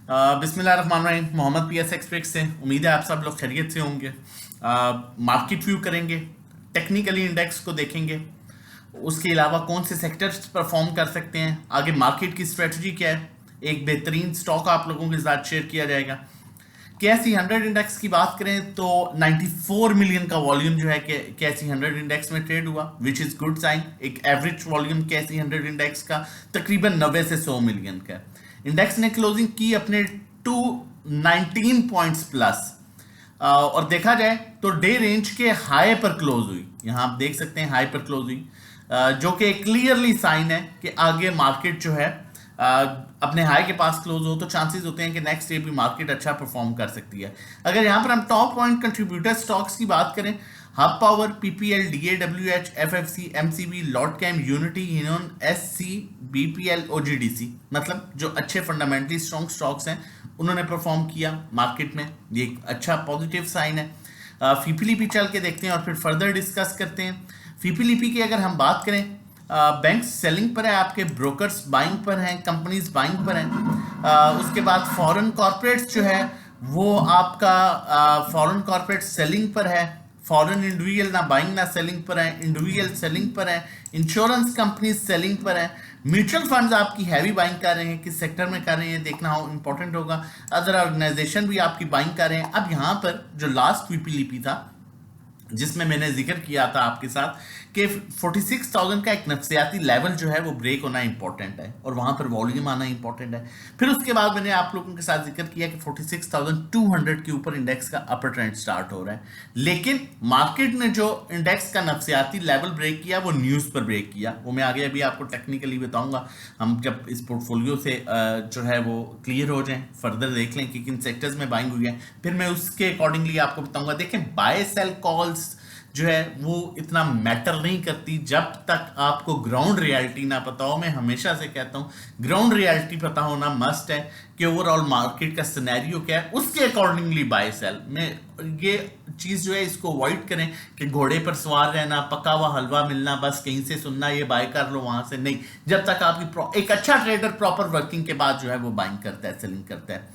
बिस्मिल्लाहिर्रहमानिर्रहीम। Mohammad P S expect से उम्मीद है आप सब लोग खैरियत से होंगे। मार्केट व्यू करेंगे, टेक्निकली इंडेक्स को देखेंगे, उसके अलावा कौन से सेक्टर्स परफॉर्म कर सकते हैं, आगे मार्केट की स्ट्रेटजी क्या है, एक बेहतरीन स्टॉक आप लोगों के साथ शेयर किया जाएगा। कैसी 100 इंडेक्स की बात करें तो 94 मिलियन का वॉल्यूम जो है कैसी 100 इंडेक्स में ट्रेड हुआ, विच इज गुड साइन। एक एवरेज वॉल्यूम कैसी 100 इंडेक्स का तकरीबन 90 से 100 मिलियन का। इंडेक्स ने क्लोजिंग की अपने 219 पॉइंट्स प्लस, और देखा जाए तो डे रेंज के हाई पर क्लोज हुई। यहां आप देख सकते हैं हाई पर क्लोज हुई, जो कि क्लियरली साइन है कि आगे मार्केट जो है अपने हाई के पास क्लोज हो तो चांसेस होते हैं कि नेक्स्ट डे भी मार्केट अच्छा परफॉर्म कर सकती है। अगर यहां पर हम टॉप पॉइंट कंट्रीब्यूटर स्टॉक्स की बात करें, Hub Power, PPL, DAWH, FFC, MCB, Lotte Chem, Unity, Union, SC, BPL, OGDC, मतलब जो अच्छे फंडामेंटली स्ट्रॉन्ग स्टॉक्स हैं उन्होंने परफॉर्म किया मार्केट में। ये एक अच्छा पॉजिटिव साइन है। फीपीलीपी चल के देखते हैं और फिर फर्दर डिस्कस करते हैं। फीपीलीपी की अगर हम बात करें, बैंक्स सेलिंग पर है, आपके ब्रोकर्स बाइंग पर हैं, कंपनीज बाइंग पर हैं। उसके बाद फॉरेन कॉर्पोरेट्स जो है वो आपका फॉरेन कॉर्पोरेट सेलिंग पर है। फॉरेन इंडिविजुअल ना बाइंग ना सेलिंग पर है, इंडिविजुअल सेलिंग पर है। इंश्योरेंस कंपनीज सेलिंग पर है। म्यूचुअल फंड्स आपकी हैवी बाइंग कर रहे हैं, किस सेक्टर में कर रहे हैं देखना हो इंपॉर्टेंट होगा। अदर ऑर्गेनाइजेशन भी आपकी बाइंग कर रहे हैं। अब यहाँ पर जो लास्ट पीपीलीपी था जिसमें मैंने जिक्र किया था आपके साथ कि 46,000 का एक नफसियाती लेवल जो है वो ब्रेक होना इंपॉर्टेंट है और वहां पर वॉल्यूम आना इंपॉर्टेंट है। फिर उसके बाद मैंने आप लोगों के साथ जिक्र किया कि 46,200 के ऊपर इंडेक्स का अपर ट्रेंड स्टार्ट हो रहा है, लेकिन मार्केट ने जो इंडेक्स का नफसियाती लेवल ब्रेक किया वो न्यूज पर ब्रेक किया। वो मैं आगे अभी आपको टेक्निकली बताऊंगा, हम जब इस पोर्टफोलियो से जो है वो क्लियर हो जाए, फर्दर देख लें कि किन सेक्टर्स में बाइंग हुई है, फिर मैं उसके अकॉर्डिंगली आपको बताऊंगा। देखें, बाय सेल कॉल्स जो है वो इतना मैटर नहीं करती जब तक आपको ग्राउंड रियलिटी ना पता हो। मैं हमेशा से कहता हूं ग्राउंड रियलिटी पता होना मस्ट है कि ओवरऑल मार्केट का सिनेरियो क्या है, उसके अकॉर्डिंगली बाय सेल में ये चीज जो है इसको अवॉइड करें कि घोड़े पर सवार रहना, पका हुआ हलवा मिलना, बस कहीं से सुनना ये बाय कर लो वहां से नहीं। जब तक आपकी एक अच्छा ट्रेडर प्रॉपर वर्किंग के बाद जो है वो बाइंग करता है, सेलिंग करता है,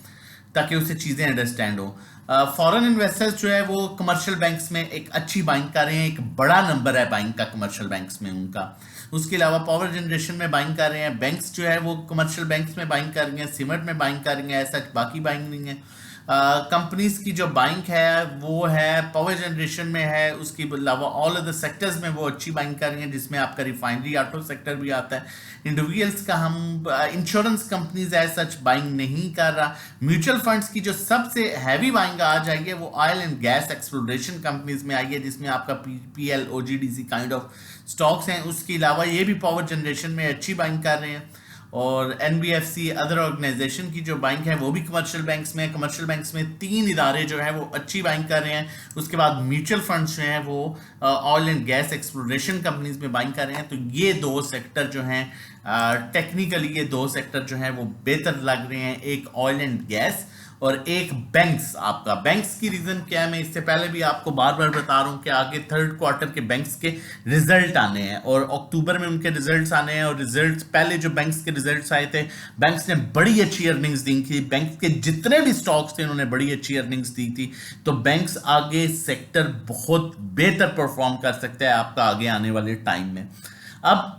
ताकि उसे चीजें अंडरस्टैंड हो। फॉरेन इन्वेस्टर्स जो है वो कमर्शियल बैंक्स में एक अच्छी बाइंग कर रहे हैं, एक बड़ा नंबर है बाइंग का कमर्शियल बैंक्स में उनका। उसके अलावा पावर जनरेशन में बाइंग कर रहे हैं, बैंक्स जो है वो कमर्शियल बैंक्स में बाइंग कर रही हैं, सीमेंट में बाइंग कर रही हैं, ऐसा बाकी बाइंग नहीं है। कंपनीज की जो बाइंग है वो है पावर जनरेशन में है, उसके अलावा ऑल अदर सेक्टर्स में वो अच्छी बाइंग कर रही हैं, जिसमें आपका रिफाइनरी ऑटो सेक्टर भी आता है। इंडिविजुअल्स का हम इंश्योरेंस कंपनीज है सच बाइंग नहीं कर रहा। म्यूचुअल फंड्स की जो सबसे हैवी बाइंग आ जाएगी वो oil and gas exploration companies में आई है, जिसमें आपका PL, OGDC kind of stocks हैं। उसके अलावा ये भी पावर जनरेशन में अच्छी बाइंग कर रहे हैं। और एनबीएफसी, अदर ऑर्गेनाइजेशन की जो बैंक है वो भी कमर्शियल बैंक्स में, कमर्शियल बैंक्स में 3 इदारे जो है वो अच्छी बाइंग कर रहे हैं। उसके बाद म्यूचुअल फंड्स जो हैं वो oil and gas exploration companies में बाइंग कर रहे हैं। तो ये दो सेक्टर जो हैं टेक्निकली ये दो सेक्टर जो हैं वो बेहतर लग रहे हैं, एक ऑयल एंड गैस और एक बैंक्स। आपका बैंक्स की रीजन क्या है, मैं इससे पहले भी आपको बार बार बता रहा हूं कि आगे थर्ड क्वार्टर के बैंक्स के रिजल्ट आने हैं और अक्टूबर में उनके रिजल्ट्स आने हैं। और रिजल्ट्स पहले जो बैंक्स के रिजल्ट्स आए थे, बैंक्स ने बड़ी अच्छी अर्निंग्स दी थी, बैंक्स के जितने भी स्टॉक्स थे उन्होंने बड़ी अच्छी अर्निंग्स दी थी। तो बैंक्स आगे सेक्टर बहुत बेहतर परफॉर्म कर सकता है आपका आगे आने वाले टाइम में। अब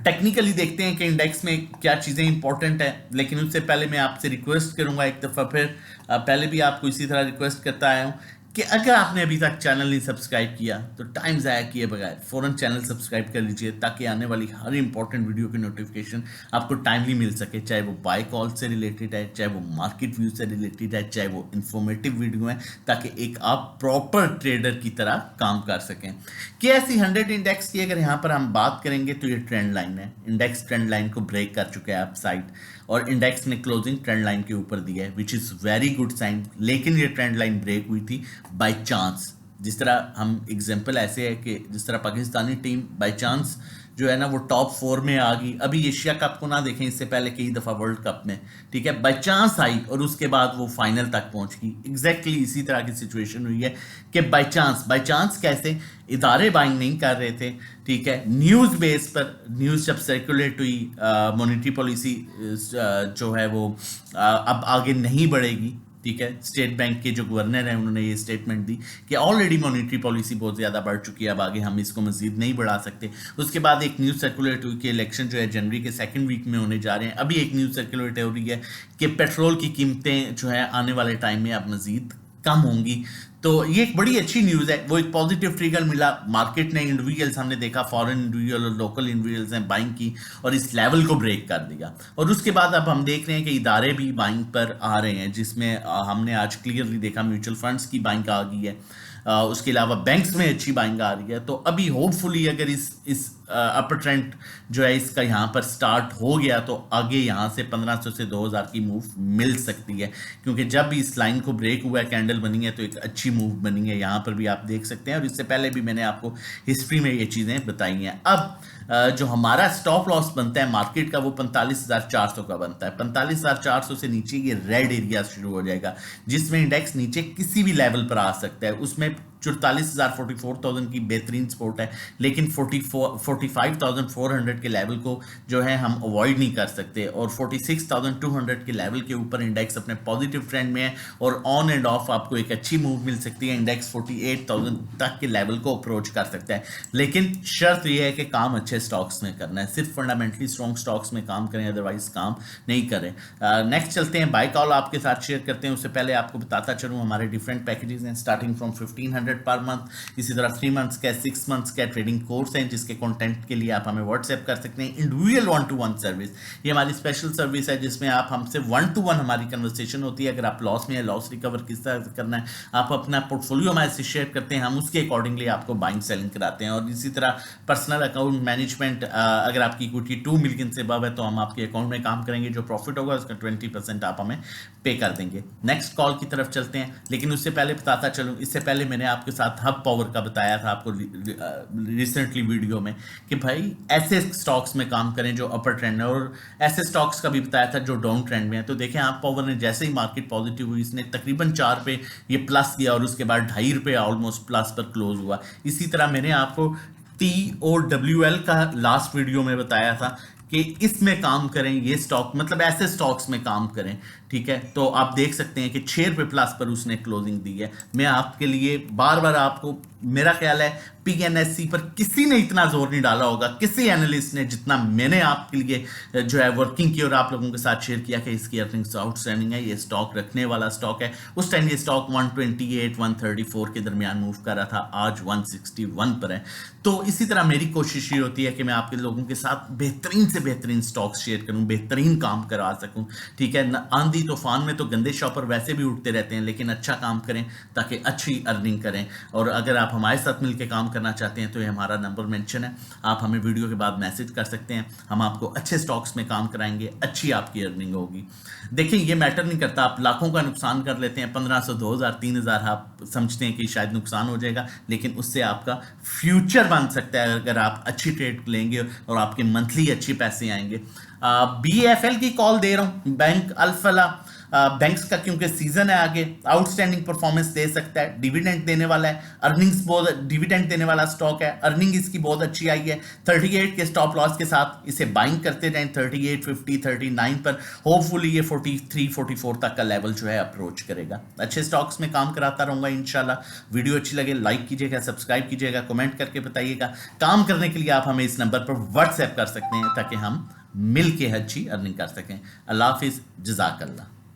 टेक्निकली देखते हैं कि इंडेक्स में क्या चीज़ें इंपॉर्टेंट है, लेकिन उससे पहले मैं आपसे रिक्वेस्ट करूंगा एक दफ़ा फिर, पहले भी आपको इसी तरह रिक्वेस्ट करता आया हूं कि अगर आपने अभी तक चैनल नहीं सब्सक्राइब किया तो टाइम ज़ाया किए बगैर फ़ौरन चैनल सब्सक्राइब कर लीजिए, ताकि आने वाली हर इंपॉर्टेंट वीडियो की नोटिफिकेशन आपको टाइमली मिल सके, चाहे वो बाय कॉल से रिलेटेड है, चाहे वो मार्केट व्यू से रिलेटेड है, चाहे वो इंफॉर्मेटिव वीडियो है, ताकि एक आप प्रॉपर ट्रेडर की तरह काम कर सकें। केएसई 100 इंडेक्स की अगर यहाँ पर हम बात करेंगे तो ये ट्रेंड लाइन है, इंडेक्स ट्रेंड लाइन को ब्रेक कर चुका है अप साइड और इंडेक्स ने क्लोजिंग ट्रेंड लाइन के ऊपर दिया है, which is very good sign. लेकिन ये ट्रेंड लाइन ब्रेक हुई थी बाय चांस। जिस तरह हम एग्जांपल ऐसे है कि जिस तरह पाकिस्तानी टीम बाय चांस जो है ना वो टॉप 4 में आ गई। अभी एशिया कप को ना देखें, इससे पहले कई दफ़ा वर्ल्ड कप में, ठीक है, बाई चांस आई और उसके बाद वो फाइनल तक पहुंच गई। एग्जैक्टली इसी तरह की सिचुएशन हुई है कि बाई चांस कैसे, इदारे बाइंग नहीं कर रहे थे, ठीक है, न्यूज़ बेस पर, न्यूज़ जब सर्कुलेट हुई मॉनेटरी पॉलिसी जो है वो अब आगे नहीं बढ़ेगी, ठीक है, स्टेट बैंक के जो गवर्नर हैं उन्होंने ये स्टेटमेंट दी कि ऑलरेडी मॉनेटरी पॉलिसी बहुत ज़्यादा बढ़ चुकी है, अब आगे हम इसको मजीद नहीं बढ़ा सकते। उसके बाद एक न्यूज़ सर्कुलेट हुई कि इलेक्शन जो है जनवरी के सेकंड वीक में होने जा रहे हैं। अभी एक न्यूज़ सर्कुलेट हो रही है कि पेट्रोल की कीमतें जो है आने वाले टाइम में अब मजीद कम होंगी। तो ये एक बड़ी अच्छी न्यूज़ है, वो एक पॉजिटिव ट्रिगर मिला मार्केट ने। इंडिविजुअल्स हमने देखा, फॉरेन इंडिविजुअल और लोकल इंडिविजुअल्स ने बाइंग की और इस लेवल को ब्रेक कर दिया। और उसके बाद अब हम देख रहे हैं कि इदारे भी बाइंग पर आ रहे हैं, जिसमें हमने आज क्लियरली देखा म्यूचुअल फंड्स की बाइंग आ गई है, उसके अलावा बैंक्स में अच्छी बाइंग आ रही है। तो अभी होपफुली अगर इस अपर ट्रेंड जो है इसका यहाँ पर स्टार्ट हो गया तो आगे यहाँ से 1500 से 2000 की मूव मिल सकती है, क्योंकि जब भी इस लाइन को ब्रेक हुआ है, कैंडल बनी है, तो एक अच्छी मूव बनी है। यहाँ पर भी आप देख सकते हैं और इससे पहले भी मैंने आपको हिस्ट्री में ये चीज़ें बताई हैं। अब जो हमारा स्टॉप लॉस बनता है मार्केट का वो 45,400 का बनता है। 45,400 से नीचे ये रेड एरिया शुरू हो जाएगा, जिसमें इंडेक्स नीचे किसी भी लेवल पर आ सकता है। उसमें 44,000 की बेहतरीन सपोर्ट है, लेकिन 45,400 के लेवल को जो है हम अवॉइड नहीं कर सकते, और 46,200 के लेवल के ऊपर इंडेक्स अपने पॉजिटिव ट्रेंड में है और ऑन एंड ऑफ आपको एक अच्छी मूव मिल सकती है। इंडेक्स 48,000 तक के लेवल को अप्रोच कर सकता है, लेकिन शर्त यह है कि काम अच्छे स्टॉक्स में करना है, सिर्फ फंडामेंटली स्ट्रॉन्ग स्टॉक्स में काम करें, अदरवाइज काम नहीं करें। नेक्स्ट चलते हैं, बाय कॉल आपके साथ शेयर करते हैं। उससे पहले आपको बताता चलूँ हमारे डिफरेंट पैकेजेस हैं, स्टार्टिंग फ्रॉम 1500 पर मंथ। इसी तरह 3 मंथ्स का, 6 मंथ्स का ट्रेडिंग कोर्स है, जिसके कंटेंट के लिए आप हमें व्हाट्सएप कर सकते हैं। इंडिविजुअल 1-to-1 सर्विस, ये हमारी स्पेशल सर्विस है, जिसमें आप हमसे 1-to-1 हमारी कन्वर्सेशन होती है। अगर आप लॉस में है, लॉस रिकवर किस तरह से करना है, आप अपना पोर्टफोलियो हमारे से शेयर करते हैं, हम उसके अकॉर्डिंगली आपको बाइंग सेलिंग कराते हैं। और इसी तरह पर्सनल अकाउंट मैनेजमेंट, अगर आपकी इक्विटी 2 मिलियन से अबव है तो हम आपके अकाउंट में काम करेंगे, जो प्रॉफिट होगा उसका 20% आप हमें पे कर देंगे। नेक्स्ट कॉल की तरफ चलते हैं, लेकिन उससे पहले बताता चलूँ, इससे पहले मैंने आपके साथ हब पावर का बताया था आपको रिसेंटली वीडियो में कि भाई ऐसे स्टॉक्स में काम करें जो अपर ट्रेंड है, और ऐसे स्टॉक्स का भी बताया था जो डाउन ट्रेंड में है। तो देखें, हब पावर ने जैसे ही मार्केट पॉजिटिव हुई, इसने तकरीबन 4 पे ये प्लस किया और उसके बाद 2.5 रुपये ऑलमोस्ट प्लस पर क्लोज हुआ। इसी तरह मैंने आपको TOWL का लास्ट वीडियो में बताया था कि इसमें काम करें, ये स्टॉक मतलब ऐसे स्टॉक्स में काम करें, ठीक है। तो आप देख सकते हैं कि 6 रुपये प्लस पर उसने क्लोजिंग दी है। मैं आपके लिए बार बार आपको, मेरा ख्याल है PNSE पर किसी ने इतना जोर नहीं डाला होगा, किसी एनालिस्ट ने, जितना मैंने आपके लिए जो है वर्किंग की और आप लोगों के साथ शेयर किया कि इसकी अर्निंग्स आउटस्टैंडिंग है, ये स्टॉक रखने वाला स्टॉक है। उस टाइम ये स्टॉक 128-134 के दरमियान मूव कर रहा था, आज 161 पर है। तो इसी तरह मेरी कोशिश ये होती है कि मैं आपके लोगों के साथ बेहतरीन से बेहतरीन स्टॉक्स शेयर करूं, बेहतरीन काम करवा सकूं, ठीक है। आंधी तूफान में तो गंदे शॉपर वैसे भी उठते रहते हैं, लेकिन अच्छा काम करें ताकि अच्छी अर्निंग करें। और अगर आप हमारे साथ मिलकर काम करना चाहते हैं तो ये हमारा नंबर मेंशन है, आप हमें वीडियो के बाद मैसेज कर सकते हैं, हम आपको अच्छे स्टॉक्स में काम कराएंगे, अच्छी आपकी अर्निंग होगी। देखिए, ये मैटर नहीं करता, आप लाखों का नुकसान कर लेते हैं, 1500, 2000, 3000 आप समझते हैं कि शायद नुकसान हो जाएगा, लेकिन उससे आपका फ्यूचर बन सकता है अगर आप अच्छी ट्रेड लेंगे और आपके मंथली अच्छे पैसे आएंगे। BFL की कॉल दे रहा हूँ, बैंक अल्फला बैंक्स का, क्योंकि सीजन है आगे, आउटस्टैंडिंग परफॉर्मेंस दे सकता है, डिविडेंड देने वाला है, अर्निंग्स बहुत, डिविडेंड देने वाला स्टॉक है, अर्निंग इसकी बहुत अच्छी आई है। 38 के स्टॉप लॉस के साथ इसे बाइंग करते जाएं, 38, 50, 39 पर। होपफुली ये 43, 44 तक का लेवल जो है अप्रोच करेगा। अच्छे स्टॉक्स में काम कराता रहूंगा इंशाल्लाह। वीडियो अच्छी लगे लाइक कीजिएगा, सब्सक्राइब कीजिएगा, कमेंट करके बताइएगा। काम करने के लिए आप हमें इस नंबर पर व्हाट्सएप कर सकते हैं ताकि हम मिल के अच्छी अर्निंग कर सकें। अल्लाह हाफिज़, जज़ाकल्लाह।